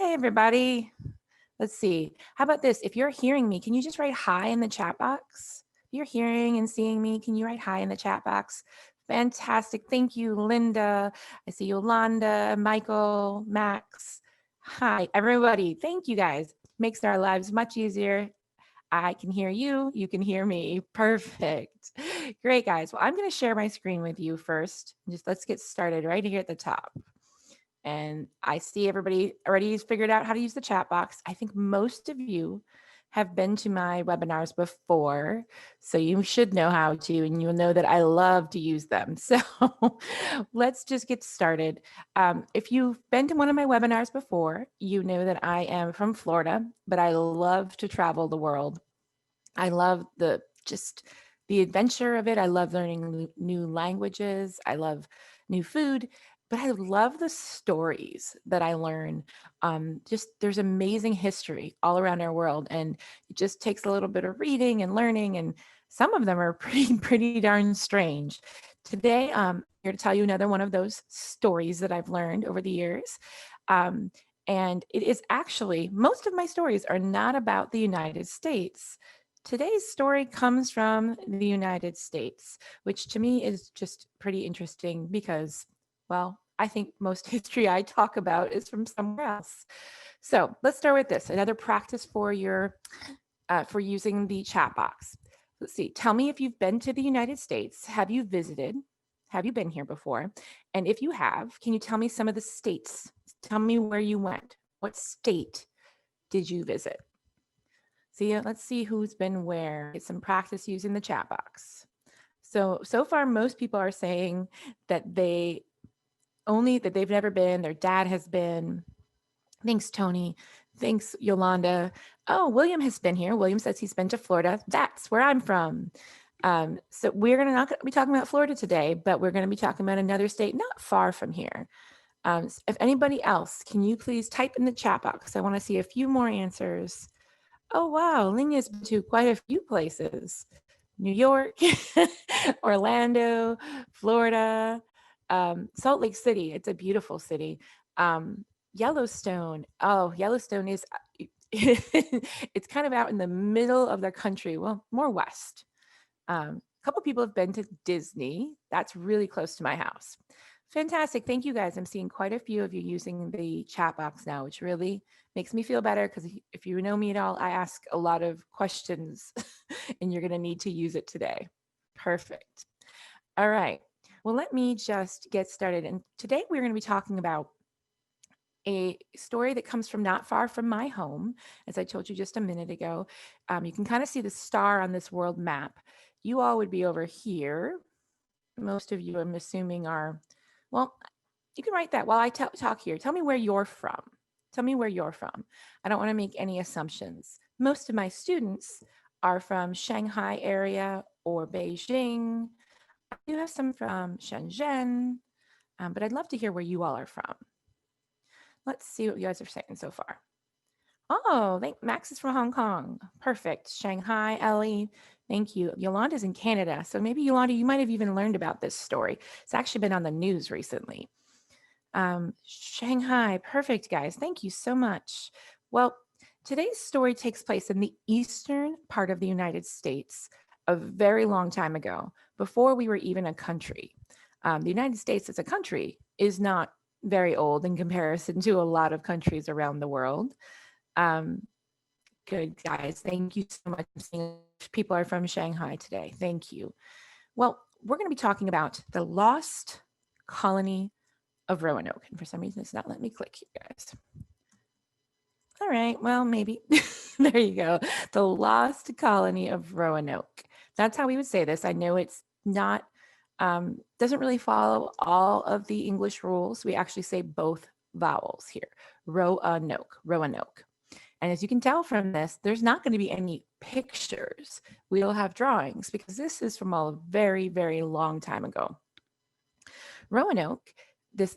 Hi, everybody. Let's see. How about this? If you're hearing me, can you just write hi in the chat box? If you're hearing and seeing me, can you write hi in the chat box? Fantastic. Thank you, Linda. I see Yolanda, Michael, Max. Hi, everybody. Thank you, guys. Makes our lives much easier. I can hear you. You can hear me. Perfect. Great, guys. Well, I'm going to share my screen with you first. Just let's get started right here at the top. And I see everybody already has figured out how to use the chat box. I think most of you have been to my webinars before, so you should know how to, and you'll know that I love to use them. So let's just get started. If you've been to one of my webinars before, you know that I am from Florida, but I love to travel the world. I love the adventure of it. I love learning new languages. I love new food, but I love the stories that I learn. There's amazing history all around our world, and it just takes a little bit of reading and learning, and some of them are pretty darn strange. Today, I'm here to tell you another one of those stories that I've learned over the years. And it is actually, most of my stories are not about the United States. Today's story comes from the United States, which to me is just pretty interesting because, well, I think most history I talk about is from somewhere else. So let's start with this. Another practice for for using the chat box. Let's see. Tell me if you've been to the United States. Have you visited? Have you been here before? And if you have, can you tell me some of the states? Tell me where you went. What state did you visit? See, let's see who's been where. Get some practice using the chat box. So far, most people are saying that they've never been, their dad has been. Thanks, Tony. Thanks, Yolanda. Oh, William has been here. William says he's been to Florida. That's where I'm from. So we're not going to be talking about Florida today, but we're going to be talking about another state not far from here. If anybody else, can you please type in the chat box? I want to see a few more answers. Oh, wow. Linya's been to quite a few places. New York, Orlando, Florida, Salt Lake City. It's a beautiful city. Yellowstone. Oh, Yellowstone is, it's kind of out in the middle of the country. Well, more west. A couple people have been to Disney. That's really close to my house. Fantastic. Thank you, guys. I'm seeing quite a few of you using the chat box now, which really makes me feel better because if you know me at all, I ask a lot of questions and you're going to need to use it today. Perfect. All right. Well, let me just get started. And today we're going to be talking about a story that comes from not far from my home, as I told you just a minute ago. You can kind of see the star on this world map. You all would be over here. Most of you, I'm assuming, are, well, you can write that while I talk here. Tell me where you're from. Tell me where you're from. I don't want to make any assumptions. Most of my students are from Shanghai area or Beijing. I do have some from Shenzhen, but I'd love to hear where you all are from. Let's see what you guys are saying so far. Oh, Max is from Hong Kong. Perfect. Shanghai, Ellie. Thank you. Yolanda's in Canada. So maybe, Yolanda, you might have even learned about this story. It's actually been on the news recently. Shanghai. Perfect, guys. Thank you so much. Well, today's story takes place in the eastern part of the United States a very long time ago, before we were even a country. The United States as a country is not very old in comparison to a lot of countries around the world. Good, guys. Thank you so much. I'm seeing people are from Shanghai today. Thank you. Well, we're going to be talking about the lost colony of Roanoke. And for some reason, it's not letting me click here, guys. All right. Well, maybe. There you go. The lost colony of Roanoke. That's how we would say this. I know it's not, doesn't really follow all of the English rules. We actually say both vowels here. Roanoke, Roanoke. And as you can tell from this, there's not going to be any pictures. We'll have drawings because this is from a very, very long time ago. Roanoke,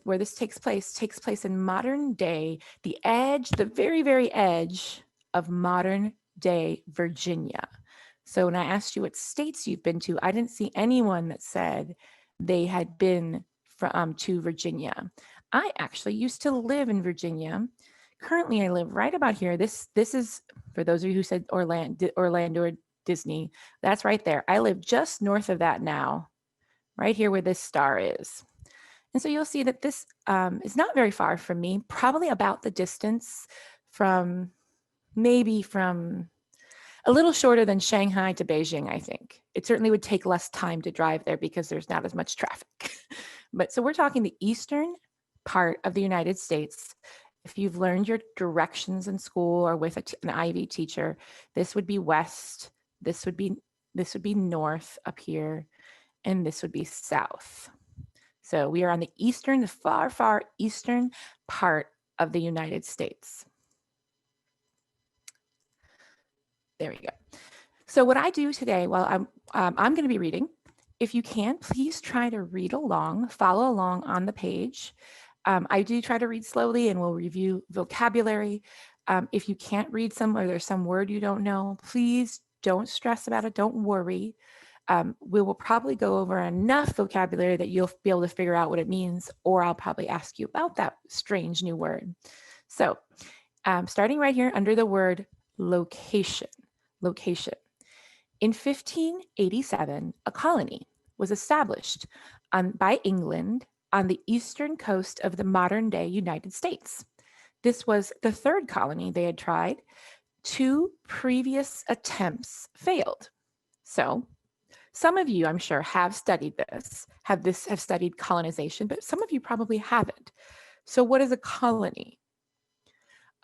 where this takes place in modern day, the very, very edge of modern day Virginia. So when I asked you what states you've been to, I didn't see anyone that said they had been to Virginia. I actually used to live in Virginia Currently, I live right about here. This is, for those of you who said Orlando or Disney, that's right there. I live just north of that now, right here where this star is. And so you'll see that this is not very far from me, probably about the distance from a little shorter than Shanghai to Beijing, I think. It certainly would take less time to drive there because there's not as much traffic. But so we're talking the eastern part of the United States. If you've learned your directions in school or with an Ivy teacher, this would be west, this would be north up here, and this would be south. So we are on the far, far eastern part of the United States. There we go. So what I do today, well, I'm going to be reading. If you can, please try to read along, follow along on the page. I do try to read slowly and we'll review vocabulary. If you can't read or there's some word you don't know, please don't stress about it. Don't worry. We will probably go over enough vocabulary that you'll be able to figure out what it means, or I'll probably ask you about that strange new word. So starting right here under the word location. In 1587, a colony was established by England on the eastern coast of the modern-day United States. This was the third colony they had tried. 2 previous attempts failed. So some of you, I'm sure, have studied this, have studied colonization, but some of you probably haven't. So what is a colony?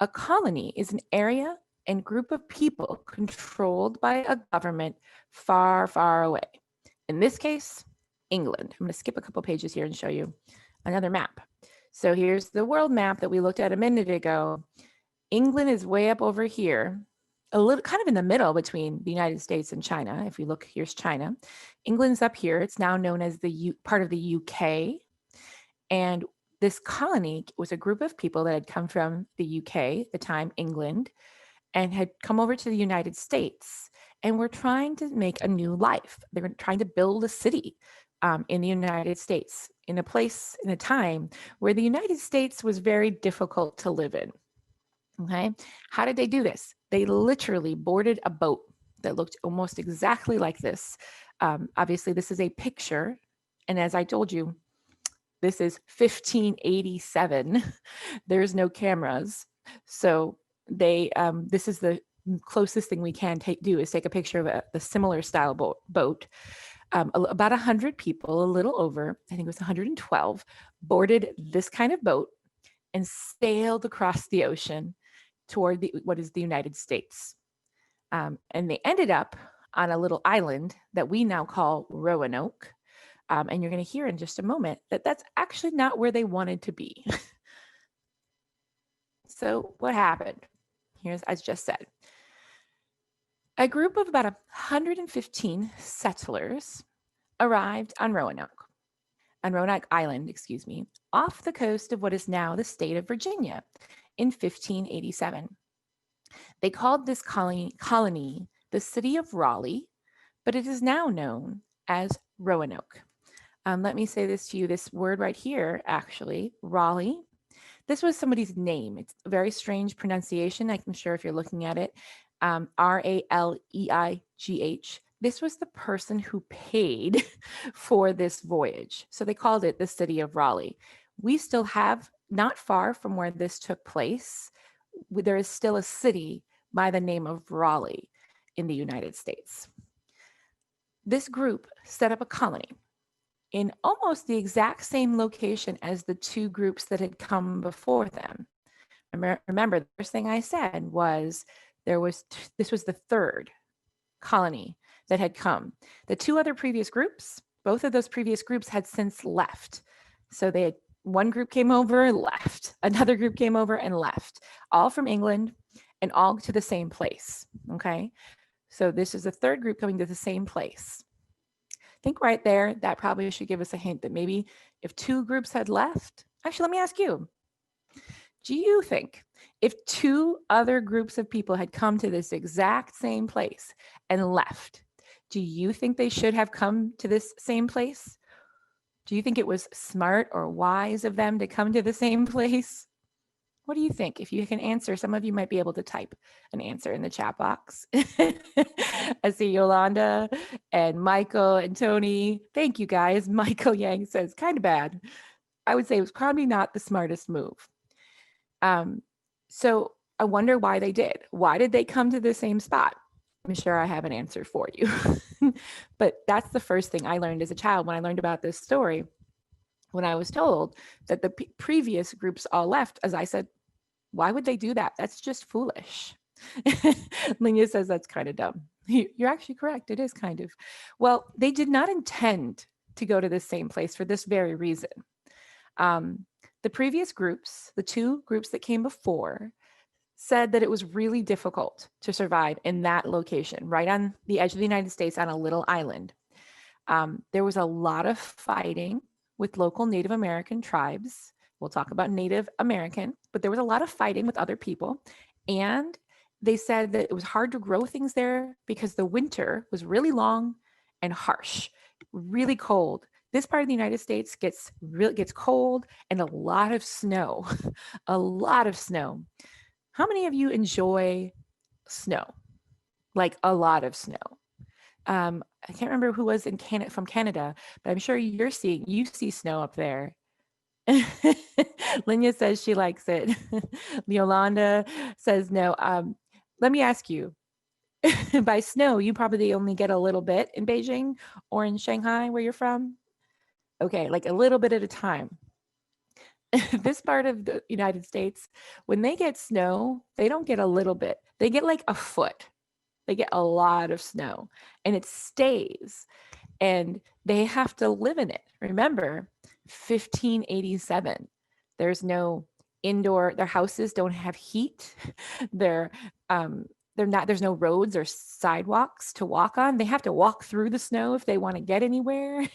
A colony is an area and group of people controlled by a government far, far away. In this case, England. I'm going to skip a couple pages here and show you another map. So here's the world map that we looked at a minute ago. England is way up over here, a little kind of in the middle between the United States and China. If we look, here's China. England's up here. It's now known as part of the UK. And this colony was a group of people that had come from the UK, at the time England, and had come over to the United States and were trying to make a new life. They were trying to build a city in the United States, in a time where the United States was very difficult to live in. Okay, how did they do this? They literally boarded a boat that looked almost exactly like this. Obviously, this is a picture, and as I told you, this is 1587. There's no cameras, so this is the closest thing we can do is take a picture of the similar style boat. About 100 people, a little over, I think it was 112, boarded this kind of boat and sailed across the ocean toward what is the United States. And they ended up on a little island that we now call Roanoke. And you're going to hear in just a moment that that's actually not where they wanted to be. So what happened? Here's, as just said, a group of about 115 settlers arrived on Roanoke Island, off the coast of what is now the state of Virginia in 1587. They called this colony the city of Raleigh, but it is now known as Roanoke. Let me say this to you, this word right here, actually, Raleigh. This was somebody's name. It's a very strange pronunciation. I'm sure if you're looking at it, Raleigh. This was the person who paid for this voyage. So they called it the city of Raleigh. We still have, not far from where this took place, there is still a city by the name of Raleigh in the United States. This group set up a colony in almost the exact same location as the 2 groups that had come before them. Remember, the first thing I said was this was the third colony that had come. The 2 other previous groups, both of those previous groups had since left. So one group came over and left, another group came over and left, all from England and all to the same place. Okay, so this is the third group coming to the same place. I think right there, that probably should give us a hint that maybe if 2 groups had left, actually, let me ask you, do you think if 2 other groups of people had come to this exact same place and left, do you think they should have come to this same place? Do you think it was smart or wise of them to come to the same place? What do you think? If you can answer, some of you might be able to type an answer in the chat box. I see Yolanda and Michael and Tony. Thank you guys. Michael Yang says, kind of bad. I would say it was probably not the smartest move. So I wonder why they did. Why did they come to the same spot? I'm sure I have an answer for you. But that's the first thing I learned as a child when I learned about this story. When I was told that the previous groups all left, as I said, why would they do that? That's just foolish. Linya says that's kind of dumb. You're actually correct. It is kind of. Well, they did not intend to go to the same place for this very reason. The previous groups, the two groups that came before, said that it was really difficult to survive in that location, right on the edge of the United States on a little island. There was a lot of fighting with local Native American tribes. We'll talk about Native American, but there was a lot of fighting with other people. And they said that it was hard to grow things there because the winter was really long and harsh, really cold. This part of the United States gets cold and a lot of snow, a lot of snow. How many of you enjoy snow? Like a lot of snow. I can't remember who was in Canada from Canada, but I'm sure you see snow up there. Linya says she likes it. Yolanda says no. Let me ask you, by snow, you probably only get a little bit in Beijing or in Shanghai where you're from. Okay, like a little bit at a time. This part of the United States, when they get snow, they don't get a little bit. They get like a foot. They get a lot of snow and it stays and they have to live in it. Remember, 1587. There's no indoor, their houses don't have heat. They're not, there's no roads or sidewalks to walk on. They have to walk through the snow if they want to get anywhere.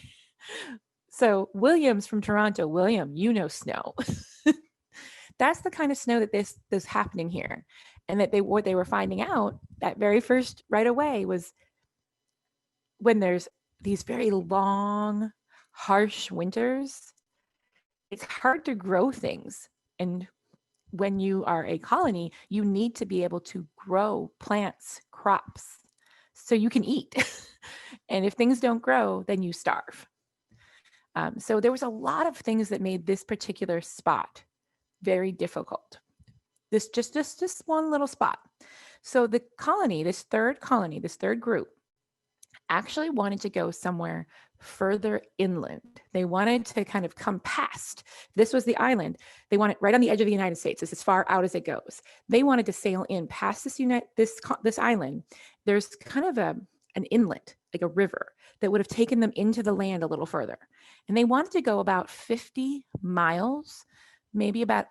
So William's from Toronto. William, you know snow. That's the kind of snow that this happening here. And that what they were finding out that very first right away was when there's these very long, harsh winters, it's hard to grow things. And when you are a colony, you need to be able to grow plants, crops, so you can eat. And if things don't grow, then you starve. So there was a lot of things that made this particular spot very difficult. This one little spot. So the colony, this third group, actually wanted to go somewhere further inland. They wanted to kind of come past. This was the island. They wanted right on the edge of the United States. This is as far out as it goes. They wanted to sail in past this island. There's kind of an inlet, like a river, that would have taken them into the land a little further. And they wanted to go about 50 miles, maybe about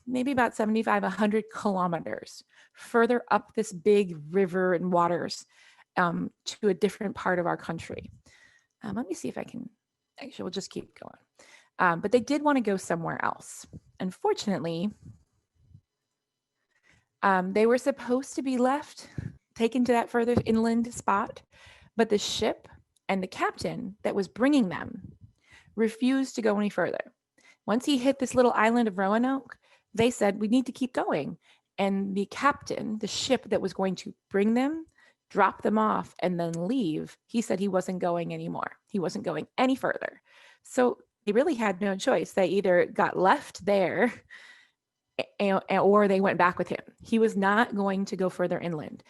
75, 100 kilometers further up this big river and waters to a different part of our country. Let me see if I can, actually, we'll just keep going. But they did want to go somewhere else. Unfortunately, they were supposed to be taken to that further inland spot, but the ship and the captain that was bringing them refused to go any further. Once he hit this little island of Roanoke, they said, we need to keep going. And the captain, the ship that was going to bring them, drop them off and then leave, he said he wasn't going anymore. He wasn't going any further. So they really had no choice. They either got left there or they went back with him. He was not going to go further inland.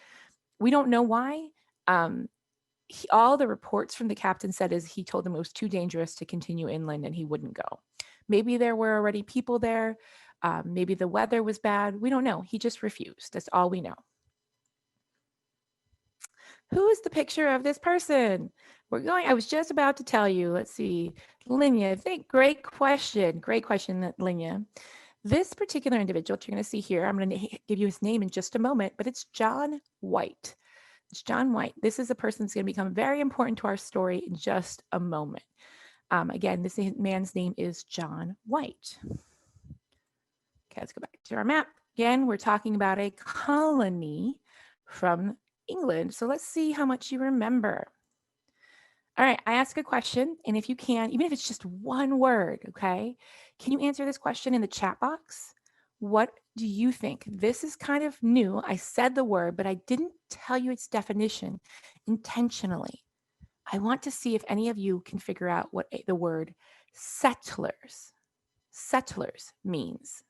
We don't know why. All the reports from the captain said is he told them it was too dangerous to continue inland and he wouldn't go. Maybe there were already people there. Maybe the weather was bad. We don't know. He just refused. That's all we know. Who is the picture of this person? I was just about to tell you. Let's see. Linya, I think great question, Linya. This particular individual, which you're going to see here, I'm going to give you his name in just a moment, but it's John White. It's John White. This is a person that's going to become very important to our story in just a moment. Again, this man's name is John White. Okay, let's go back to our map. Again, we're talking about a colony from England. So let's see how much you remember. All right, I ask a question, and if you can, even if it's just one word, okay, can you answer this question in the chat box? What do you think? This is kind of new. I said the word, but I didn't tell you its definition intentionally. I want to see if any of you can figure out what the word settlers means.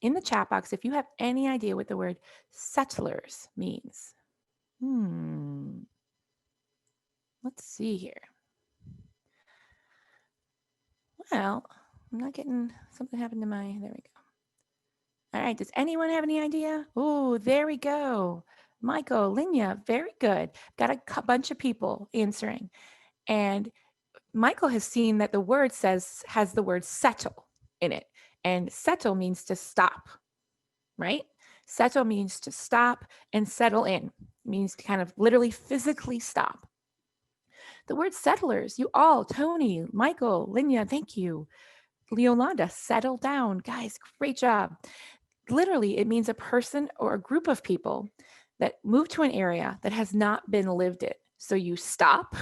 In the chat box, if you have any idea what the word settlers means. Let's see here. Well, I'm not getting, something happened to my, there we go. All right, does anyone have any idea? Oh, there we go. Michael, Linya, very good. Got a bunch of people answering. And Michael has seen that the word has the word settle in it. And settle means to stop, right? Settle means to stop, and settle in means to kind of literally physically stop. The word settlers, you all, Tony, Michael, Linya, thank you. Yolanda, settle down. Guys, great job. Literally, it means a person or a group of people that move to an area that has not been lived in. So you stop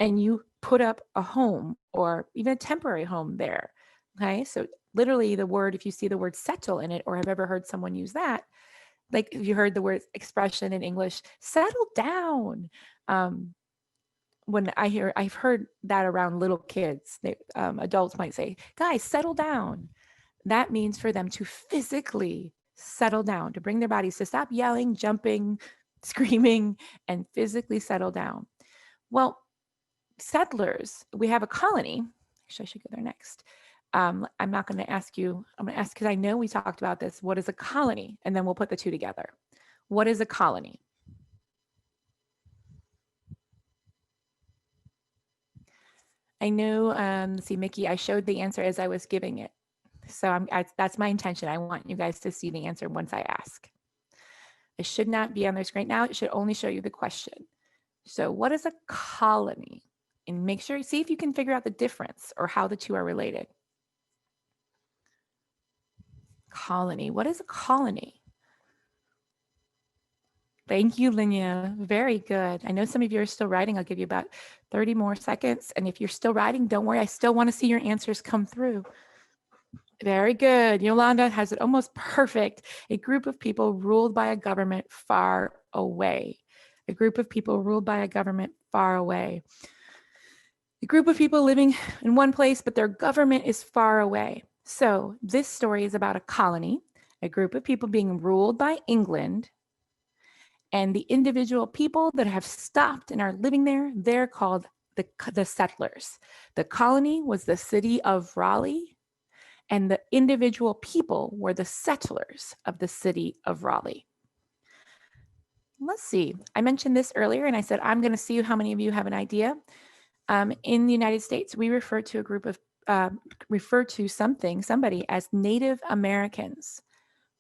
and you put up a home or even a temporary home there. Okay, so literally the word, if you see the word settle in it or have ever heard someone use that, like if you heard the word expression in English, settle down. When I've heard that around little kids, adults might say, guys, settle down. That means for them to physically settle down, to bring their bodies to stop yelling, jumping, screaming, and physically settle down. Well, settlers, we have a colony. Actually, I should go there next. I'm not going to ask you, I'm going to ask because I know we talked about this. What is a colony? And then we'll put the two together. What is a colony? I know, let's see, Mickey, I showed the answer as I was giving it. So that's my intention. I want you guys to see the answer once I ask. It should not be on their screen now. It should only show you the question. So what is a colony? And make sure, see if you can figure out the difference or how the two are related. Colony. What is a colony? Thank you, Linya. Very good. I know some of you are still writing. I'll give you about 30 more seconds. And if you're still writing, don't worry. I still want to see your answers come through. Very good. Yolanda has it almost perfect. A group of people ruled by a government far away. A group of people ruled by a government far away. A group of people living in one place, but their government is far away. So this story is about a colony, a group of people being ruled by England, and the individual people that have stopped and are living there, they're called the settlers. The colony was the city of Raleigh, and the individual people were the settlers of the city of Raleigh. Let's see. I mentioned this earlier, and I said, I'm going to see how many of you have an idea. In the United States, we refer to a group of, somebody as Native Americans.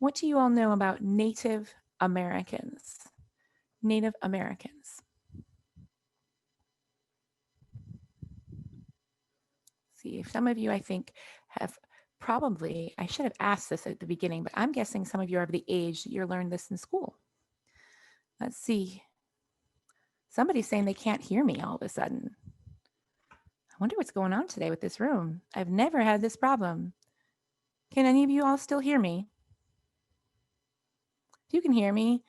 What do you all know about Native Americans? Native Americans. See, if some of you, I think, have probably, I should have asked this at the beginning, but I'm guessing some of you are of the age that you learned this in school. Let's see. Somebody's saying they can't hear me all of a sudden. I wonder what's going on today with this room. I've never had this problem. Can any of you all still hear me? If you can hear me,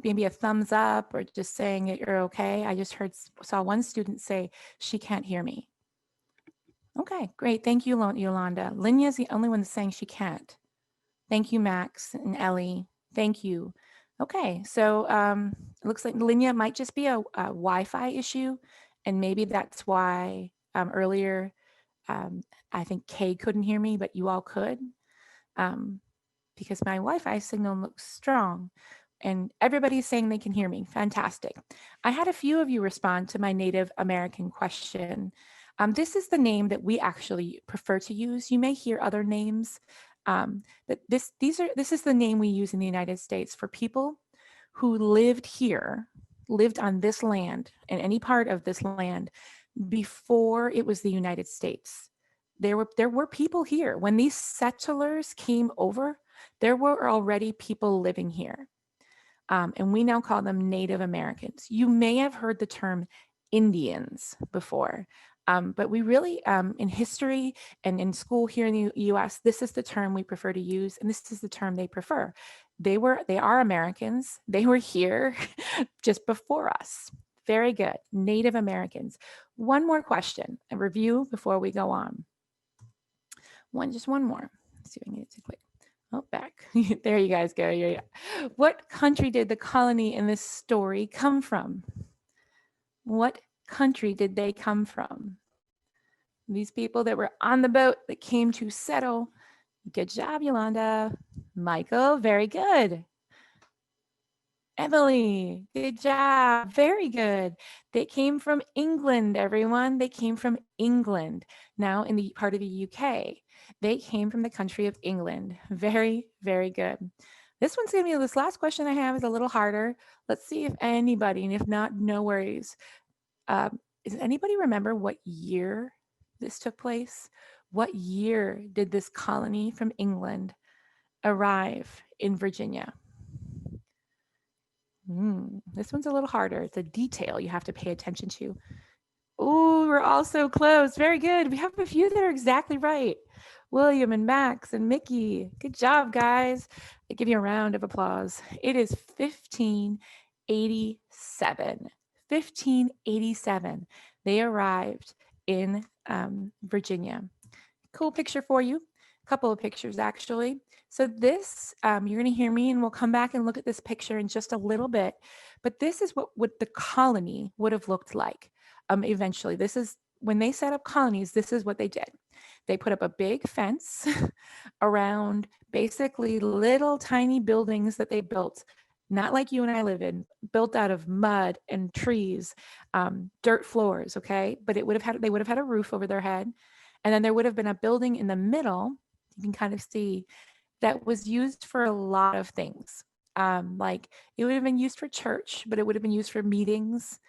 maybe a thumbs up or just saying that you're okay. I just saw one student say she can't hear me. Okay, great. Thank you, Yolanda. Linya's the only one that's saying she can't. Thank you, Max and Ellie. Thank you. Okay, so it looks like Linya might just be a Wi-Fi issue, and maybe that's why earlier I think Kay couldn't hear me, but you all could, because my Wi-Fi signal looks strong. And everybody's saying they can hear me. Fantastic. I had a few of you respond to my Native American question. This is the name that we actually prefer to use. You may hear other names, but this is the name we use in the United States for people who lived here, lived on this land, in any part of this land, before it was the United States. There were people here. When these settlers came over, there were already people living here. And we now call them Native Americans. You may have heard the term Indians before. But we really, in history and in school here in the US, this is the term we prefer to use, and this is the term they prefer. They are Americans. They were here just before us. Very good. Native Americans. One more question, a review before we go on. Just one more. Let's see if I can get it too quick. Oh, back. There you guys go. Yeah. What country did the colony in this story come from? What country did they come from? These people that were on the boat that came to settle. Good job, Yolanda. Michael, very good. Emily, good job. Very good. They came from England, everyone. They came from England. Now in the part of the UK. They came from the country of England. Very, very good. This one's going to be, this last question I have is a little harder. Let's see if anybody, and if not, no worries. Does anybody remember what year this took place? What year did this colony from England arrive in Virginia? This one's a little harder. It's a detail you have to pay attention to. Oh, we're all so close. Very good. We have a few that are exactly right. William and Max and Mickey. Good job, guys. I give you a round of applause. It is 1587. 1587. They arrived in Virginia. Cool picture for you. A couple of pictures, actually. So this, you're going to hear me, and we'll come back and look at this picture in just a little bit. But this is what the colony would have looked like eventually. This is when they set up colonies. This is what they did. They put up a big fence around basically little tiny buildings that they built, not like you and I live in, built out of mud and trees, dirt floors. Okay, but they would have had a roof over their head, and then there would have been a building in the middle. You can kind of see that was used for a lot of things. Like it would have been used for church, but it would have been used for meetings,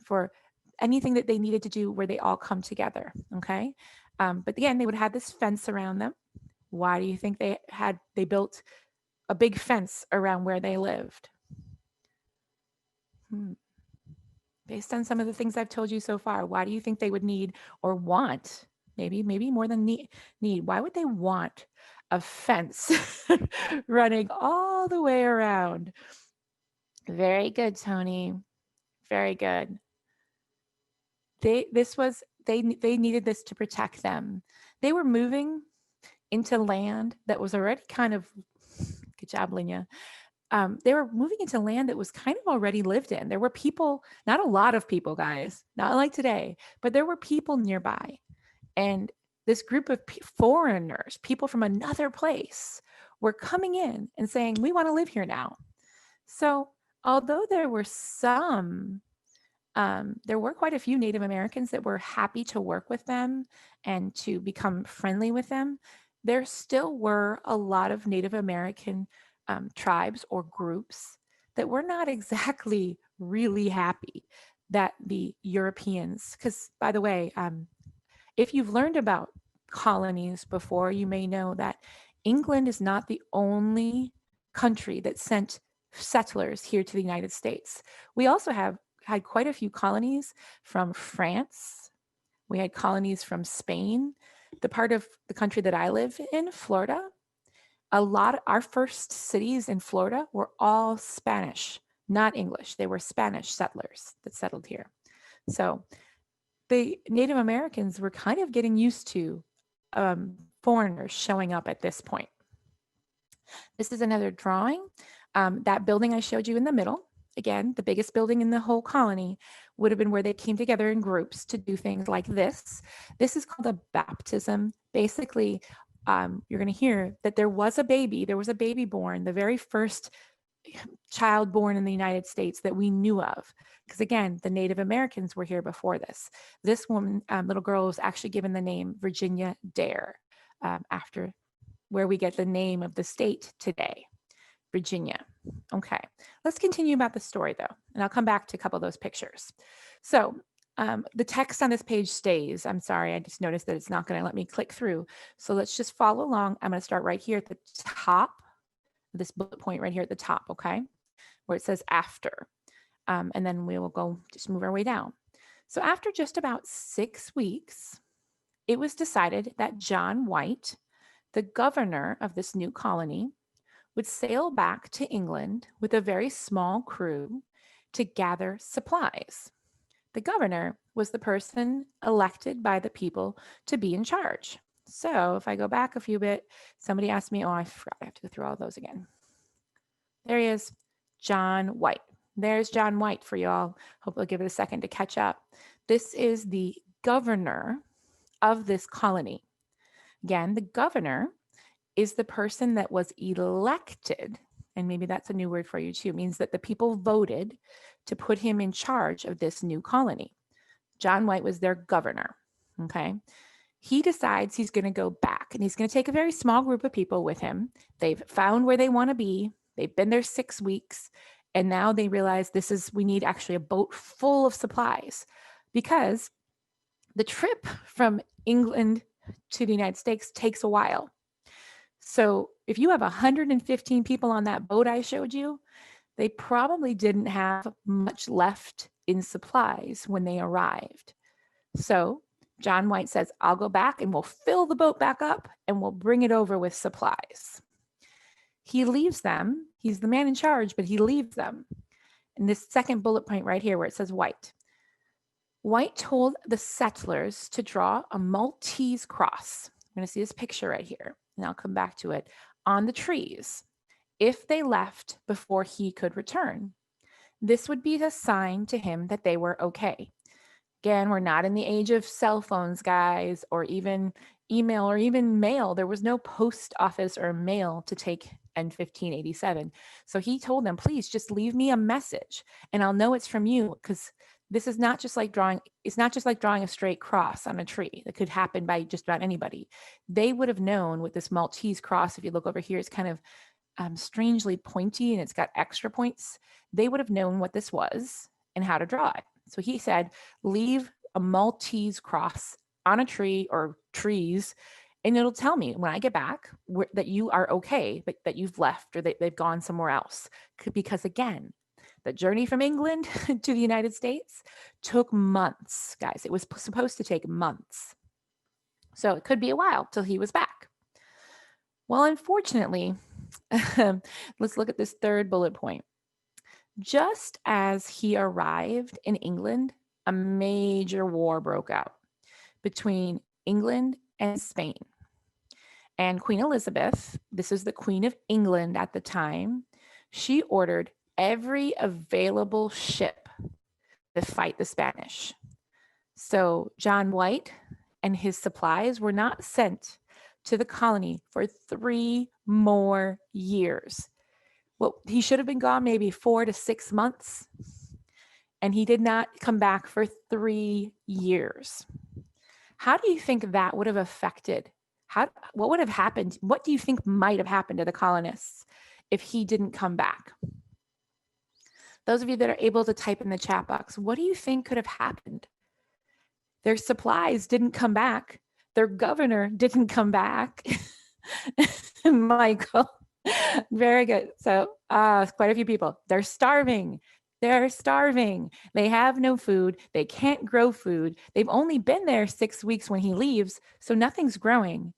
for anything that they needed to do where they all come together. Okay. But again, they would have this fence around them. Why do you think they built a big fence around where they lived? Based on some of the things I've told you so far, why do you think they would need or want, maybe more than need, why would they want a fence running all the way around? Very good, Tony. Very good. They needed this to protect them. They were moving into land that was already kind of, good job, Linya. They were moving into land that was kind of already lived in. There were people, not a lot of people, guys, not like today, but there were people nearby. And this group of foreigners, people from another place, were coming in and saying, we want to live here now. So although there were there were quite a few Native Americans that were happy to work with them and to become friendly with them, there still were a lot of Native American tribes or groups that were not exactly really happy that the Europeans, because by the way, if you've learned about colonies before, you may know that England is not the only country that sent settlers here to the United States. We also had quite a few colonies from France. We had colonies from Spain. The part of the country that I live in, Florida, our first cities in Florida were all Spanish, not English. They were Spanish settlers that settled here. So the Native Americans were kind of getting used to foreigners showing up at this point. This is another drawing. That building I showed you in the middle, again, the biggest building in the whole colony, would have been where they came together in groups to do things like this. This is called a baptism. Basically, you're going to hear that there was a baby born, the very first child born in the United States that we knew of. Because again, the Native Americans were here before this. This woman, little girl, was actually given the name Virginia Dare, after where we get the name of the state today, Virginia. Okay, let's continue about the story though, and I'll come back to a couple of those pictures. So the text on this page stays. I'm sorry, I just noticed that it's not going to let me click through. So let's just follow along. I'm going to start right here at the top, this bullet point right here at the top, okay, where it says after. And then we will go just move our way down. So after just about 6 weeks, it was decided that John White, the governor of this new colony, would sail back to England with a very small crew to gather supplies. The governor was the person elected by the people to be in charge. So if I go back a few bit, somebody asked me, oh, I forgot, I have to go through all those again. There he is, John White. There's John White for y'all. Hope I'll give it a second to catch up. This is the governor of this colony. Again, the governor is the person that was elected, and maybe that's a new word for you too, it means that the people voted to put him in charge of this new colony. John White was their governor, okay? He decides he's going to go back, and he's going to take a very small group of people with him. They've found where they want to be. They've been there 6 weeks, and now they realize we need actually a boat full of supplies, because the trip from England to the United States takes a while. So if you have 115 people on that boat I showed you, they probably didn't have much left in supplies when they arrived. So John White says, I'll go back and we'll fill the boat back up and we'll bring it over with supplies. He leaves them. He's the man in charge, but he leaves them. And this second bullet point right here where it says White. White told the settlers to draw a Maltese cross. I'm going to see this picture right here, and I'll come back to it, on the trees if they left before he could return. This would be a sign to him that they were okay. Again, we're not in the age of cell phones, guys, or even email or even mail. There was no post office or mail to take in 1587. So he told them, please just leave me a message and I'll know it's from you, because this is not just like drawing, it's not just like drawing a straight cross on a tree that could happen by just about anybody. They would have known with this Maltese cross, if you look over here, it's kind of strangely pointy and it's got extra points. They would have known what this was and how to draw it. So he said, leave a Maltese cross on a tree or trees, and it'll tell me when I get back that you are okay, but that you've left or that they've gone somewhere else. Because again, the journey from England to the United States took months, guys. It was supposed to take months. So it could be a while till he was back. Well, unfortunately, let's look at this third bullet point. Just as he arrived in England, a major war broke out between England and Spain. And Queen Elizabeth, this is the Queen of England at the time, she ordered every available ship to fight the Spanish. So John White and his supplies were not sent to the colony for 3 more years. Well, he should have been gone maybe 4 to 6 months, and he did not come back for 3 years. How do you think that would have affected? What would have happened? What do you think might have happened to the colonists if he didn't come back? Those of you that are able to type in the chat box, what do you think could have happened? Their supplies didn't come back. Their governor didn't come back. Michael, very good. So quite a few people. They're starving. They're starving. They have no food. They can't grow food. They've only been there 6 weeks when he leaves, so nothing's growing.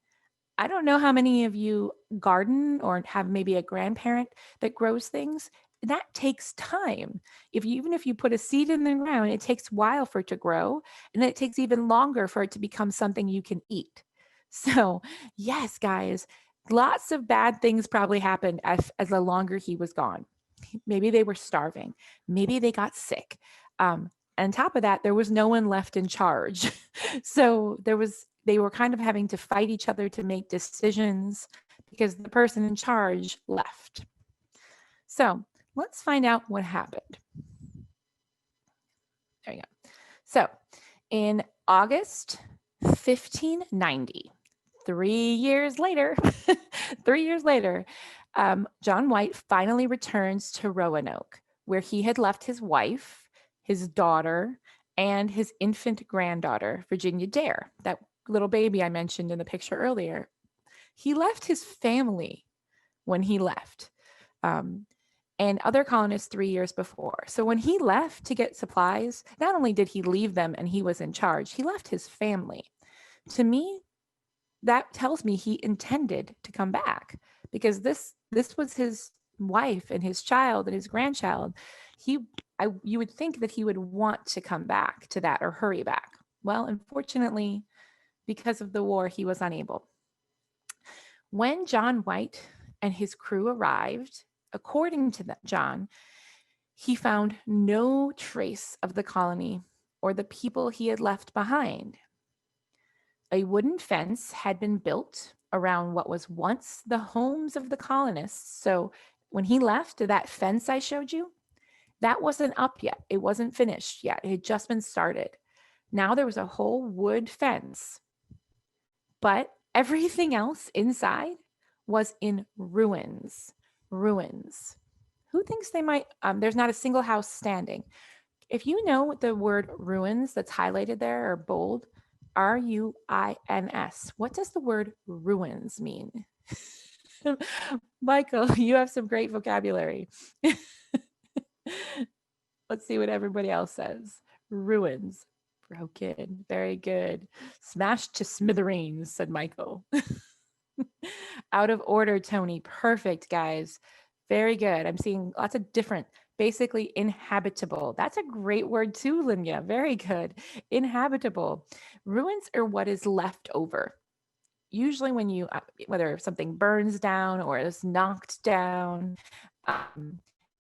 I don't know how many of you garden or have maybe a grandparent that grows things. That takes time. Even if you put a seed in the ground, it takes a while for it to grow, and then it takes even longer for it to become something you can eat. So yes, guys, lots of bad things probably happened as the longer he was gone. Maybe they were starving. Maybe they got sick. On top of that, there was no one left in charge. So they were kind of having to fight each other to make decisions because the person in charge left. So let's find out what happened. There you go. So in August 1590, 3 years later, 3 years later, John White finally returns to Roanoke, where he had left his wife, his daughter, and his infant granddaughter, Virginia Dare, that little baby I mentioned in the picture earlier. He left his family when he left. and other colonists 3 years before. So when he left to get supplies, not only did he leave them and he was in charge, he left his family. To me, that tells me he intended to come back, because this was his wife and his child and his grandchild. You would think that he would want to come back to that or hurry back. Well, unfortunately, because of the war, he was unable. When John White and his crew arrived, according to John, he found no trace of the colony or the people he had left behind. A wooden fence had been built around what was once the homes of the colonists. So when he left, that fence I showed you, that wasn't up yet. It wasn't finished yet. It had just been started. Now there was a whole wood fence, but everything else inside was in ruins. Ruins. Who thinks they might? There's not a single house standing. If you know the word ruins that's highlighted there or bold, ruins, what does the word ruins mean? Michael, you have some great vocabulary. Let's see what everybody else says. Ruins. Broken. Very good. Smashed to smithereens, said Michael. Out of order, Tony. Perfect, guys. Very good. I'm seeing lots of different, basically inhabitable. That's a great word too, Linya. Very good. Inhabitable. Ruins are what is left over. Usually when you, whether something burns down or is knocked down,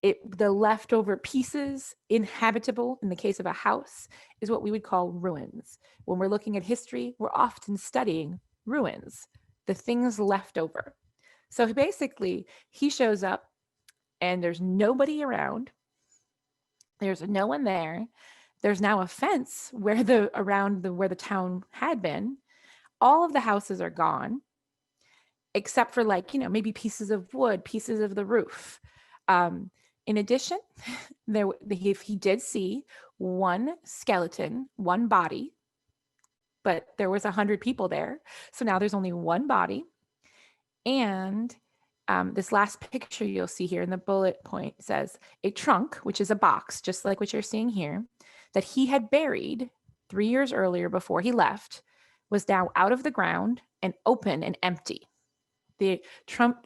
the leftover pieces, inhabitable in the case of a house, is what we would call ruins. When we're looking at history, we're often studying ruins, the things left over. So basically, he shows up and there's nobody around. There's no one there. There's now a fence where the town had been. All of the houses are gone, except for maybe pieces of wood, pieces of the roof. In addition, he did see one skeleton, one body, but there was 100 people there. So now there's only one body. And this last picture you'll see here in the bullet point says a trunk, which is a box, just like what you're seeing here, that he had buried 3 years earlier before he left, was now out of the ground and open and empty. The trunk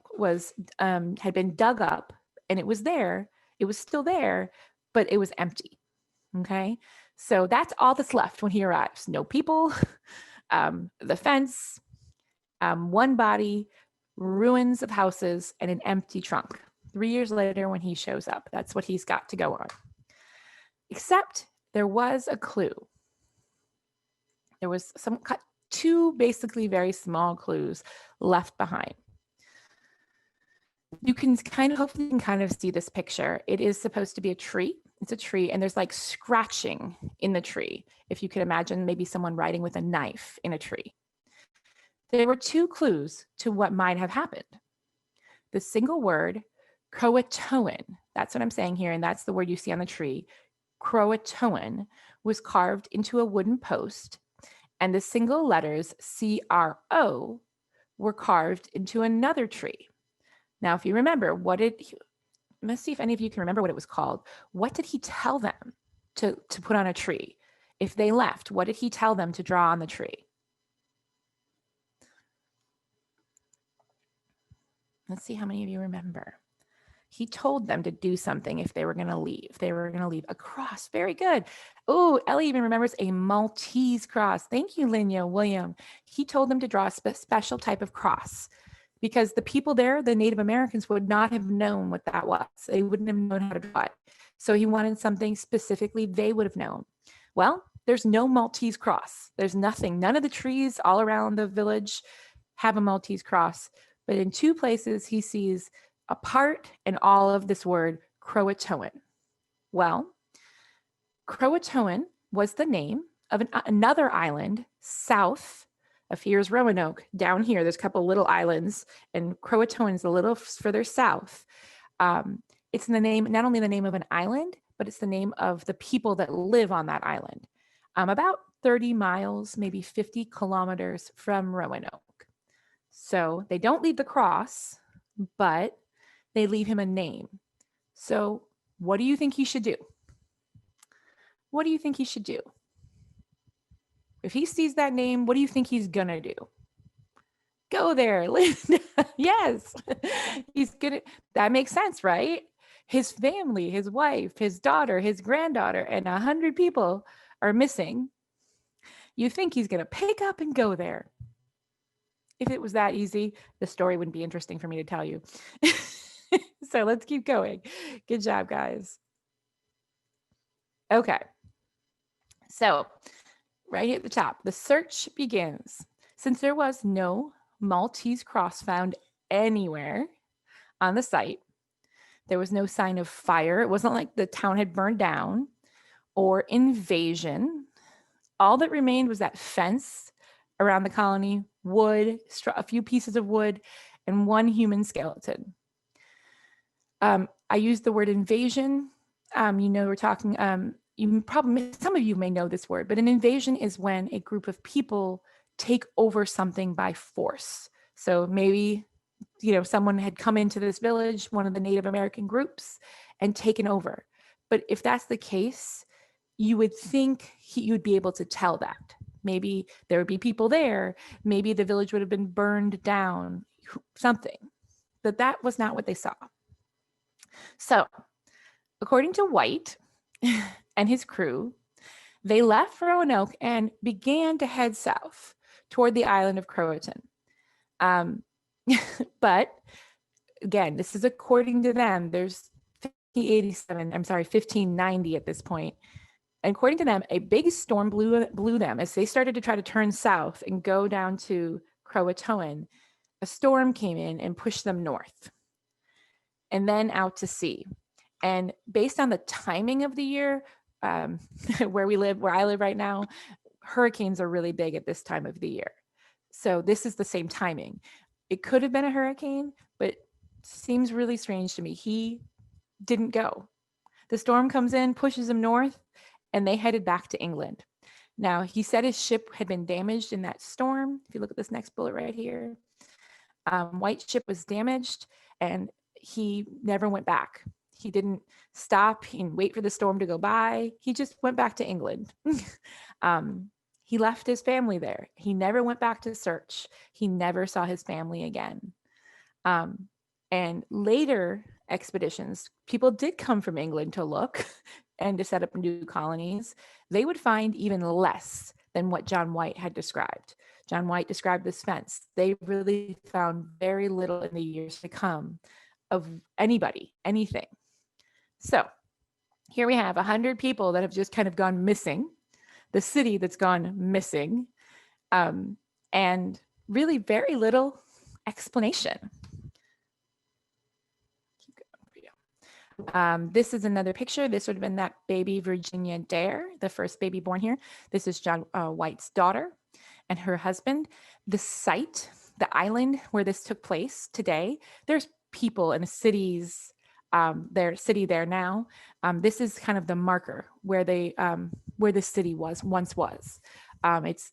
had been dug up and it was there. It was still there, but it was empty. Okay. So that's all that's left when he arrives. No people, the fence, one body, ruins of houses, and an empty trunk. 3 years later when he shows up, that's what he's got to go on. Except there was a clue. There was two basically very small clues left behind. You can hopefully you can see this picture. It is supposed to be a tree. It's a tree and there's like scratching in the tree. If you could imagine maybe someone writing with a knife in a tree. There were two clues to what might have happened. The single word, Croatoan, that's what I'm saying here, and that's the word you see on the tree. Croatoan was carved into a wooden post, and the single letters CRO were carved into another tree. Now, if you remember, let's see if any of you can remember what it was called. What did he tell them to put on a tree? If they left, what did he tell them to draw on the tree? Let's see how many of you remember. He told them to do something if they were going to leave. They were going to leave a cross. Very good. Oh, Ellie even remembers a Maltese cross. Thank you, Linya, William. He told them to draw a special type of cross because the people there, the Native Americans, would not have known what that was. They wouldn't have known how to draw it. So he wanted something specifically they would have known. Well, there's no Maltese cross. There's nothing. None of the trees all around the village have a Maltese cross. But in two places, he sees a part and all of this word Croatoan. Well, Croatoan was the name of another island south of here's Roanoke. Down here, there's a couple little islands, and Croatoan's a little further south. It's not only the name of an island, but it's the name of the people that live on that island. About 30 miles, maybe 50 kilometers from Roanoke. So they don't leave the cross, but they leave him a name. So what do you think he should do? What do you think he should do? If he sees that name, what do you think he's gonna do? Go there, Linda. Yes, he's gonna. That makes sense, right? His family, his wife, his daughter, his granddaughter, and 100 people are missing. You think he's gonna pick up and go there. If it was that easy, the story wouldn't be interesting for me to tell you. So let's keep going. Good job, guys. Okay. So, right at the top, the search begins. Since there was no Maltese cross found anywhere on the site, there was no sign of fire. It wasn't like the town had burned down or invasion. All that remained was that fence around the colony, wood, a few pieces of wood, and one human skeleton. I used the word invasion. We're talking, some of you may know this word, but an invasion is when a group of people take over something by force. So maybe, someone had come into this village, one of the Native American groups, and taken over. But if that's the case, you would think you would be able to tell that. Maybe there would be people there. Maybe the village would have been burned down, something. But that was not what they saw. So, according to White and his crew, they left Roanoke and began to head south toward the island of Croatan. But again, this is according to them. There's 1590 at this point. And according to them, a big storm blew them as they started to try to turn south and go down to Croatoan. A storm came in and pushed them north and then out to sea. And based on the timing of the year, where I live right now, hurricanes are really big at this time of the year. So this is the same timing. It could have been a hurricane, but seems really strange to me. He didn't go. The storm comes in, pushes him north, and they headed back to England. Now, he said his ship had been damaged in that storm. If you look at this next bullet right here, White's ship was damaged, and he never went back. He didn't stop and wait for the storm to go by. He just went back to England. He left his family there. He never went back to search. He never saw his family again. And later expeditions, people did come from England to look and to set up new colonies. They would find even less than what John White had described. John White described this fence. They really found very little in the years to come of anybody, anything. So here we have 100 people that have just kind of gone missing, the city that's gone missing, and really very little explanation. This is another picture. This would have been that baby Virginia Dare, the first baby born here. This is John White's daughter and her husband. The site, the island where this took place today, there's people in cities, their city there now. This is kind of the marker where where the city once was.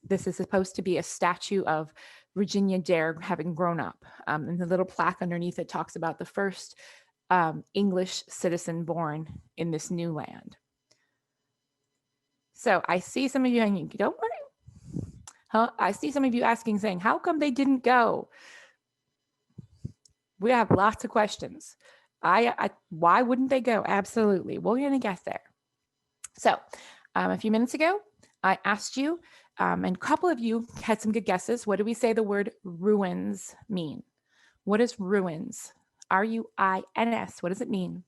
This is supposed to be a statue of Virginia Dare having grown up. And the little plaque underneath it talks about the first English citizen born in this new land. So I see some of you hanging, don't worry. I see some of you asking, saying, how come they didn't go? We have lots of questions. Why wouldn't they go? Absolutely. We're going to get there. So a few minutes ago, I asked you, and a couple of you had some good guesses. What do we say the word ruins mean? What is ruins? R-U-I-N-S. What does it mean?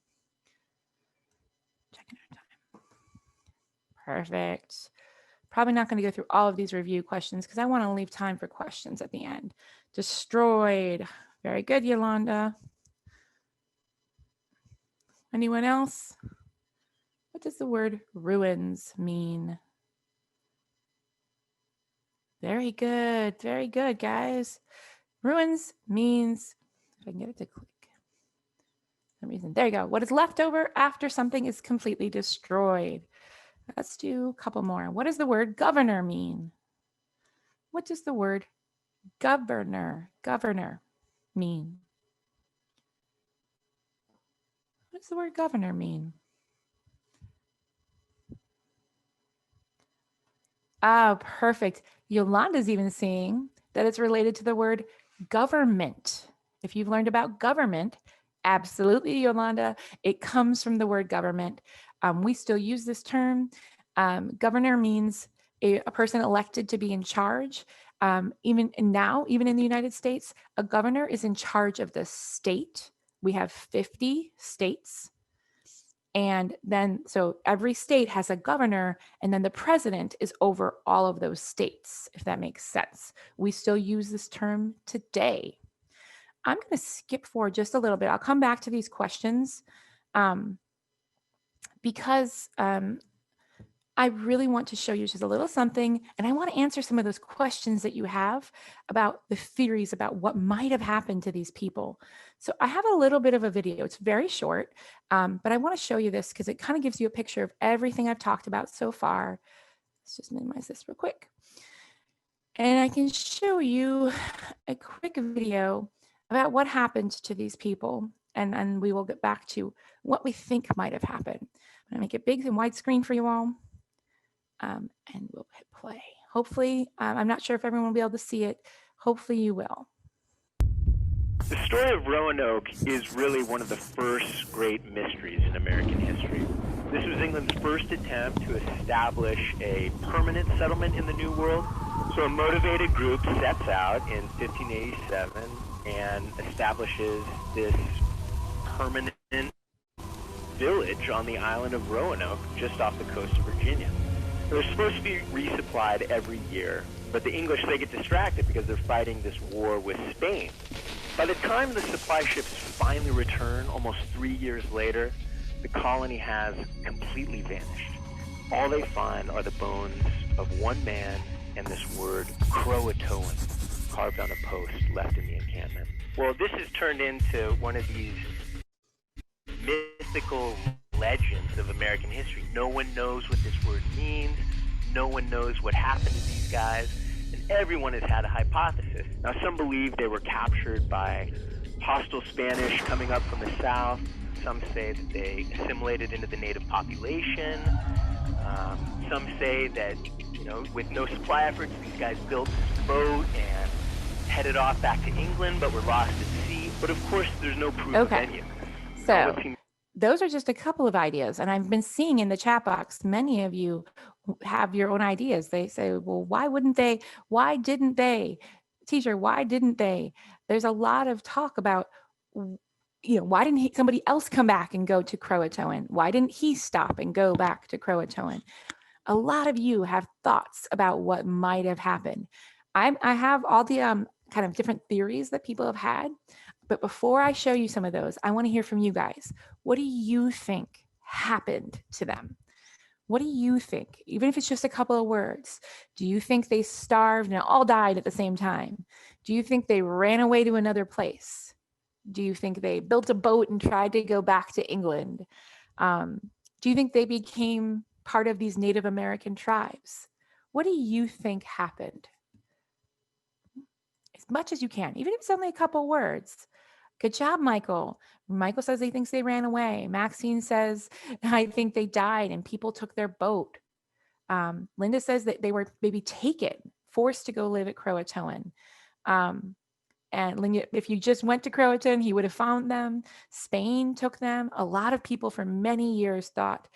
Checking our time. Perfect. Probably not going to go through all of these review questions because I want to leave time for questions at the end. Destroyed. Very good, Yolanda. Anyone else? What does the word ruins mean? Very good. Very good, guys. Ruins means, if I can get it to click. For some reason. There you go. What is left over after something is completely destroyed. Let's do a couple more. What does the word governor mean? What does the word governor mean? does the word governor mean? Ah, perfect. Yolanda's even seeing that it's related to the word government. If you've learned about government, absolutely, Yolanda, it comes from the word government. We still use this term. Governor means a person elected to be in charge. Even now, even in the United States, a governor is in charge of the state. We have 50 states. And then, so every state has a governor, and then the president is over all of those states, if that makes sense. We still use this term today. I'm going to skip forward just a little bit. I'll come back to these questions because I really want to show you just a little something, and I want to answer some of those questions that you have about the theories about what might have happened to these people. So I have a little bit of a video. It's very short, but I want to show you this because it kind of gives you a picture of everything I've talked about so far. Let's just minimize this real quick. And I can show you a quick video about what happened to these people, and we will get back to what we think might have happened. I'm going to make it big and widescreen for you all. And we'll hit play. Hopefully, I'm not sure if everyone will be able to see it. Hopefully you will. The story of Roanoke is really one of the first great mysteries in American history. This was England's first attempt to establish a permanent settlement in the New World. So a motivated group sets out in 1587 and establishes this permanent village on the island of Roanoke, just off the coast of Virginia. They're supposed to be resupplied every year, but the English, they get distracted because they're fighting this war with Spain. By the time the supply ships finally return, almost 3 years later, the colony has completely vanished. All they find are the bones of one man and this word Croatoan carved on a post left in the encampment. Well, this has turned into one of these mythical legends of American history. No one knows what this word means. No one knows what happened to these guys. And everyone has had a hypothesis. Now, some believe they were captured by hostile Spanish coming up from the south. Some say that they assimilated into the native population. Some say that, you know, with no supply efforts, these guys built this boat and headed off back to England, but were lost at sea. But of course, there's no proof of any of this. So those are just a couple of ideas. And I've been seeing in the chat box, many of you have your own ideas. They say, well, why wouldn't they? Why didn't they? Teacher, why didn't they? There's a lot of talk about, you know, why didn't somebody else come back and go to Croatoan? Why didn't he stop and go back to Croatoan? A lot of you have thoughts about what might have happened. I have all the kind of different theories that people have had. But before I show you some of those, I want to hear from you guys. What do you think happened to them? What do you think? Even if it's just a couple of words, do you think they starved and all died at the same time? Do you think they ran away to another place? Do you think they built a boat and tried to go back to England? Do you think they became part of these Native American tribes? What do you think happened? As much as you can, even if it's only a couple words. Good job, Michael. Michael says he thinks they ran away. Maxine says, I think they died and people took their boat. Linda says that they were maybe taken, forced to go live at Croatoan. And Linda, if you just went to Croatoan, he would have found them. Spain took them. A lot of people for many years thought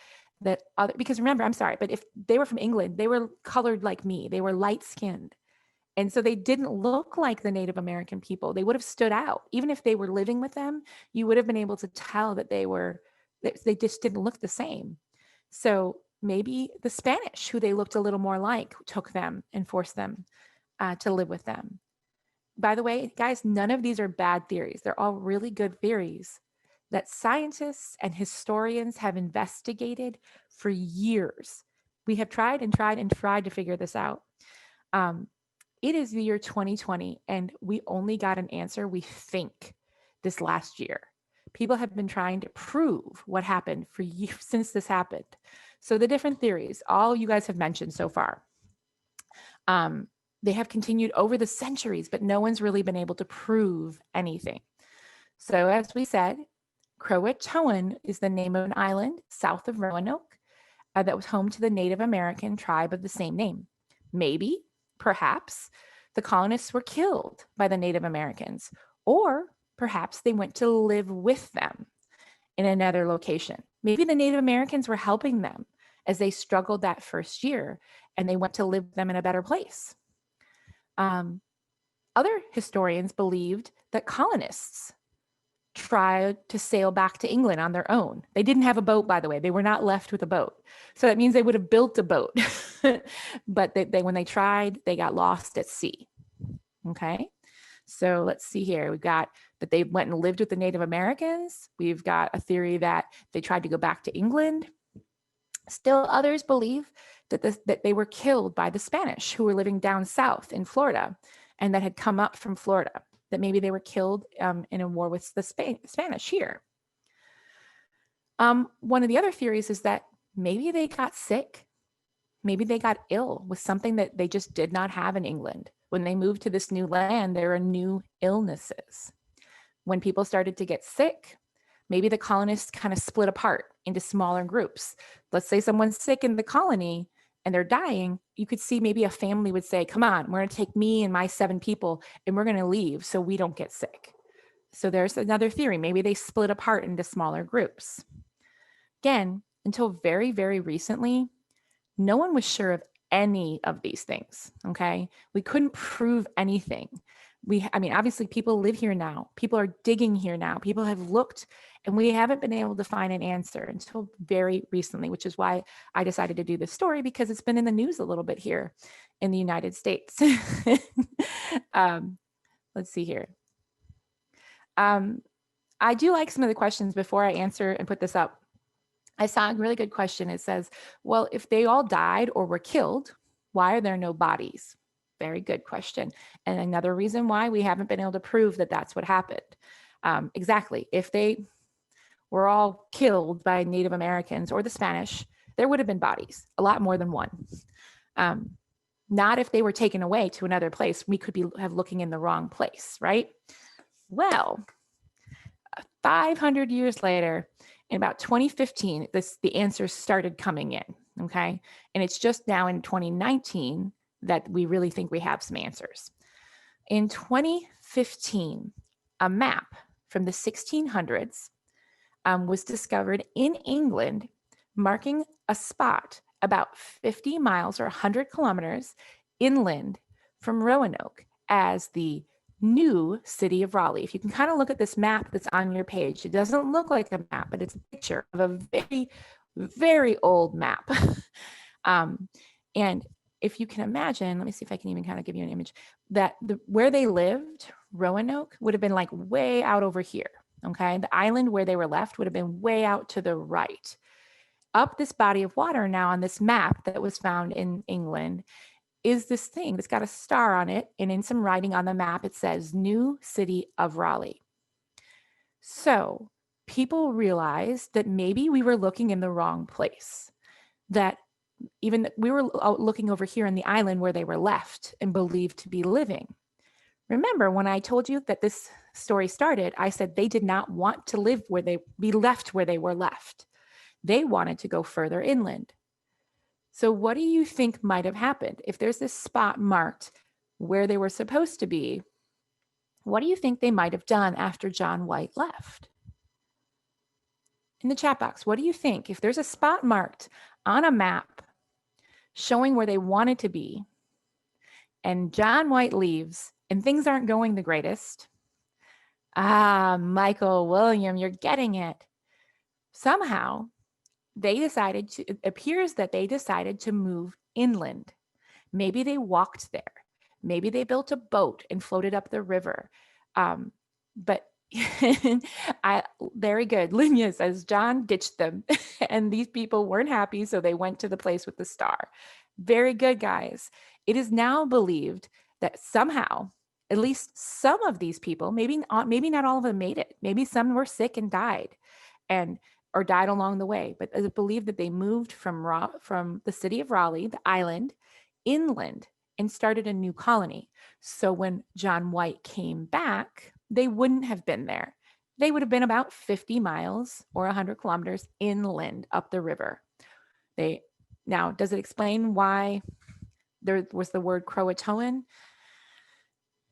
that because remember, I'm sorry, but if they were from England, they were colored like me. They were light-skinned. And so they didn't look like the Native American people. They would have stood out. Even if they were living with them, you would have been able to tell that they just didn't look the same. So maybe the Spanish, who they looked a little more like, took them and forced them to live with them. By the way, guys, none of these are bad theories. They're all really good theories that scientists and historians have investigated for years. We have tried and tried and tried to figure this out. It is the year 2020, and we only got an answer, we think, this last year. People have been trying to prove what happened for years since this happened. So the different theories, all you guys have mentioned so far, they have continued over the centuries, but no one's really been able to prove anything. So as we said, Croatoan is the name of an island south of Roanoke that was home to the Native American tribe of the same name. Maybe, perhaps, the colonists were killed by the Native Americans, or perhaps they went to live with them in another location. Maybe the Native Americans were helping them as they struggled that first year and they went to live with them in a better place. Other historians believed that colonists tried to sail back to England on their own. They didn't have a boat, by the way. They were not left with a boat. So that means they would have built a boat. But when they tried, they got lost at sea. Okay. So let's see here. We've got that they went and lived with the Native Americans. We've got a theory that they tried to go back to England. Still, others believe that they were killed by the Spanish who were living down south in Florida and that had come up from Florida, that maybe they were killed in a war with the Spanish here. One of the other theories is that maybe they got sick. Maybe they got ill with something that they just did not have in England. When they moved to this new land, there are new illnesses. When people started to get sick, maybe the colonists kind of split apart into smaller groups. Let's say someone's sick in the colony and they're dying. You could see maybe a family would say, come on, we're going to take me and my 7 people and we're going to leave so we don't get sick. So there's another theory. Maybe they split apart into smaller groups. Again, until very, very recently, no one was sure of any of these things, okay? We couldn't prove anything. Obviously people live here now. People are digging here now. People have looked and we haven't been able to find an answer until very recently, which is why I decided to do this story, because it's been in the news a little bit here in the United States. Let's see here. I do like some of the questions before I answer and put this up. I saw a really good question. It says, well, if they all died or were killed, why are there no bodies? Very good question. And another reason why we haven't been able to prove that that's what happened. Exactly. If they were all killed by Native Americans or the Spanish, there would have been bodies, a lot more than one. Not if they were taken away to another place. We could have looking in the wrong place, right? Well, 500 years later, in about 2015, the answers started coming in, okay? And it's just now in 2019 that we really think we have some answers. In 2015, a map from the 1600s was discovered in England, marking a spot about 50 miles or 100 kilometers inland from Roanoke as the new city of Raleigh. If you can kind of look at this map that's on your page, it doesn't look like a map, but it's a picture of a very, very old map. And if you can imagine, let me see if I can even kind of give you an image, that where they lived, Roanoke, would have been like way out over here, okay? The island where they were left would have been way out to the right. Up this body of water now on this map that was found in England is this thing that's got a star on it, and in some writing on the map, it says New City of Raleigh. So people realized that maybe we were looking in the wrong place, that even we were looking over here on the island where they were left and believed to be living. Remember when I told you that this story started, I said they did not want to be left where they were left. They wanted to go further inland. So what do you think might have happened? If there's this spot marked where they were supposed to be, what do you think they might have done after John White left? In the chat box, what do you think? If there's a spot marked on a map showing where they wanted to be, and John White leaves, and things aren't going the greatest. Michael, William, you're getting it. Somehow, it appears that they decided to move inland. Maybe they walked there. Maybe they built a boat and floated up the river. But very good. Linya says John ditched them and these people weren't happy, so they went to the place with the star. Very good, guys. It is now believed that somehow, at least some of these people, maybe not all of them made it. Maybe some were sick and died, or died along the way. But it's believed that they moved from the city of Raleigh, the island, inland, and started a new colony. So when John White came back, they wouldn't have been there. they would have been about 50 miles or 100 kilometers inland up the river. Now, does it explain why there was the word Croatoan?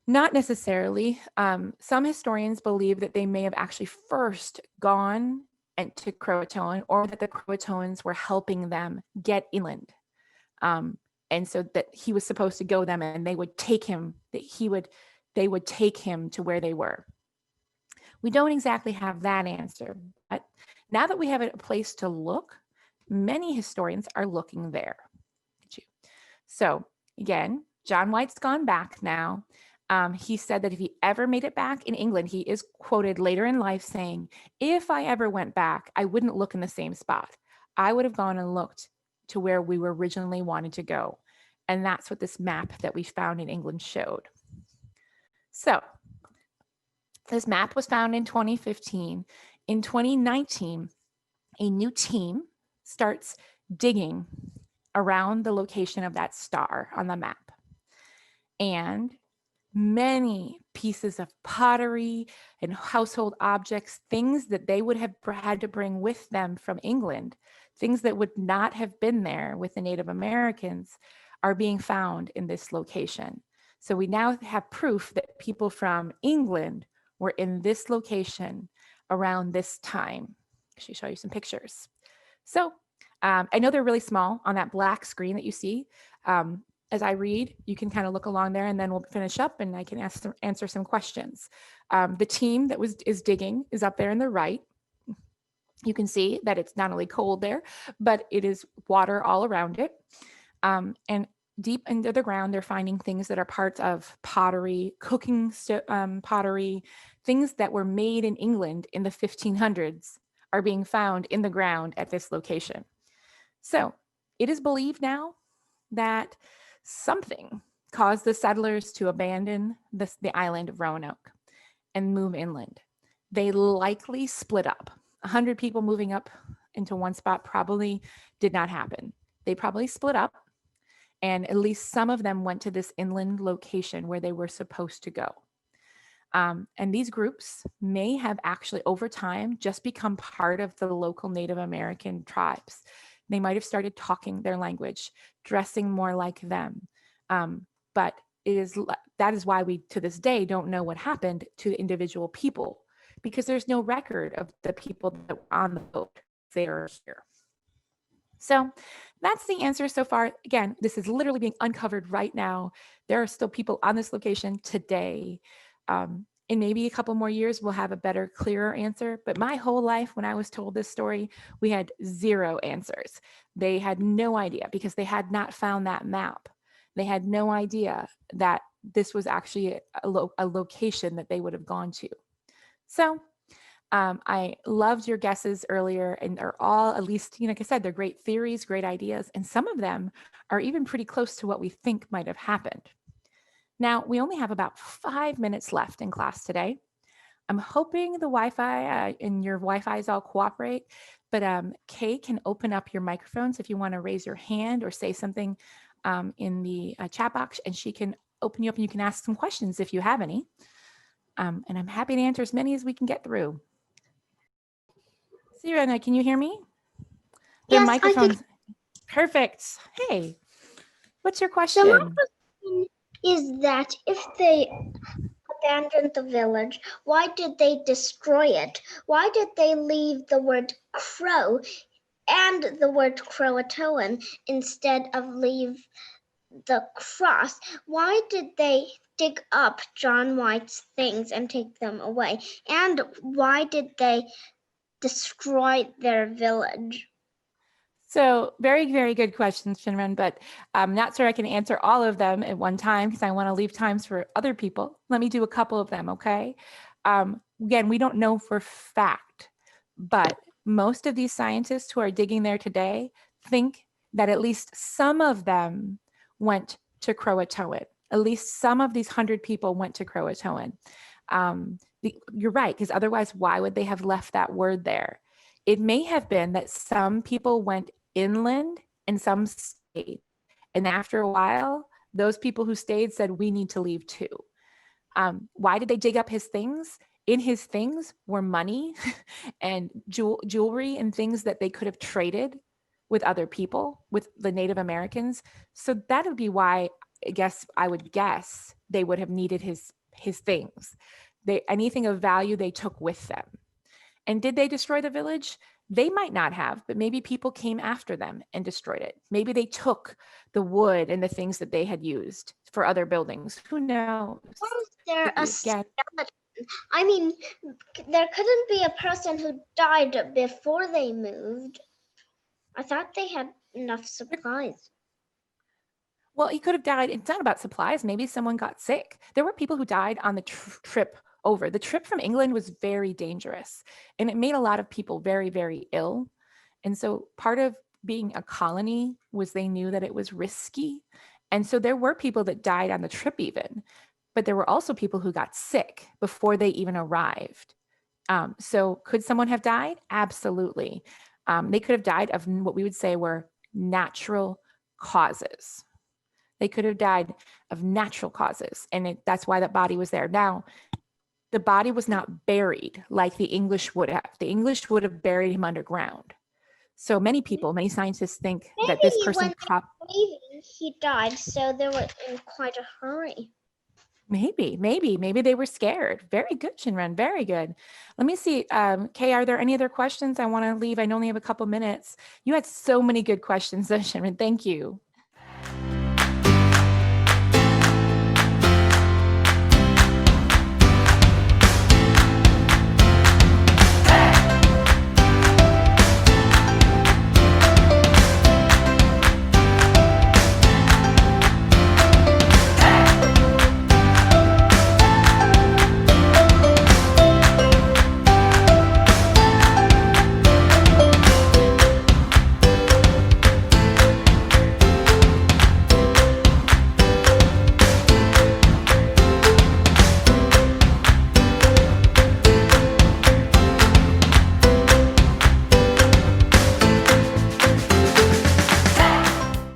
Not necessarily. Some historians believe that they may have actually first gone to Croatoan, or that the Croatoans were helping them get inland. And so that he was supposed to go them, and they would take him, they would take him to where they were. We don't exactly have that answer, but now that we have a place to look, many historians are looking there. So again, John White's gone back now. He said that if he ever made it back in England, he is quoted later in life saying, if I ever went back, I wouldn't look in the same spot. I would have gone and looked to where we were originally wanted to go. And that's what this map that we found in England showed. So this map was found in 2015. In 2019, a new team starts digging around the location of that star on the map. And many pieces of pottery and household objects, things that they would have had to bring with them from England, things that would not have been there with the Native Americans, are being found in this location. So we now have proof that people from England were in this location around this time. I should show you some pictures. So I know they're really small on that black screen that you see. As I read, you can kind of look along there, and then we'll finish up and I can answer some questions. The team that is digging is up there in the right. You can see that it's not only cold there, but it is water all around it. And deep into the ground, they're finding things that are parts of pottery, cooking pottery, things that were made in England in the 1500s are being found in the ground at this location. So it is believed now that something caused the settlers to abandon the island of Roanoke and move inland. They likely split up. 100 people moving up into one spot probably did not happen. They probably split up, and at least some of them went to this inland location where they were supposed to go. And these groups may have actually, over time, just become part of the local Native American tribes. They might have started talking their language, dressing more like them. But that is why we, to this day, don't know what happened to the individual people, because there's no record of the people that were on the boat. They are here. So that's the answer so far. Again, this is literally being uncovered right now. There are still people on this location today. In maybe a couple more years, we'll have a better, clearer answer. But my whole life, when I was told this story, we had zero answers. They had no idea, because they had not found that map. They had no idea that this was actually a location that they would have gone to. So I loved your guesses earlier, and they're all, at least, like I said, they're great theories, great ideas, and some of them are even pretty close to what we think might have happened. Now, we only have about 5 minutes left in class today. I'm hoping the Wi-Fi and your Wi-Fi's all cooperate, but Kay can open up your microphones if you want to raise your hand or say something in the chat box, and she can open you up and you can ask some questions if you have any. And I'm happy to answer as many as we can get through. Sirena, can you hear me? The yes, microphone's perfect. Hey, what's your question? So my question is that if they abandoned the village, why did they destroy it? Why did they leave the word crow and the word Croatoan instead of leave the cross? Why did they dig up John White's things and take them away? And why did they destroy their village? So very, very good questions, Shinran, but I'm not sure I can answer all of them at one time because I want to leave times for other people. Let me do a couple of them, okay? Again, we don't know for fact, but most of these scientists who are digging there today think that at least some of them went to Croatoan. At least some of these 100 people went to Croatoan. You're right, because otherwise, why would they have left that word there? It may have been that some people went inland and some stayed. And after a while, those people who stayed said, we need to leave too. Why did they dig up his things? in his things were money and jewelry and things that they could have traded with other people, with the Native Americans. So that would be why I would guess they would have needed his things. Anything of value they took with them. And did they destroy the village? They might not have, but maybe people came after them and destroyed it. Maybe they took the wood and the things that they had used for other buildings. Who knows? Why is there a Again, skeleton? I mean, there couldn't be a person who died before they moved. I thought they had enough supplies. well, he could have died. It's not about supplies. Maybe someone got sick. There were people who died on the trip over. The trip from England was very dangerous and it made a lot of people very, very ill. And so part of being a colony was they knew that it was risky. And so there were people that died on the trip even, but there were also people who got sick before they even arrived. So could someone have died? Absolutely. They could have died of what we would say were natural causes. They could have died of natural causes. And that's why that body was there. Now, the body was not buried like the English would have. The English would have buried him underground. So many people, many scientists think that this person Maybe he died, so they were in quite a hurry. Maybe they were scared. Very good, Shinran. Very good. Let me see. Kay, are there any other questions? I want to leave. I only have a couple minutes. You had so many good questions, Shinran. Thank you.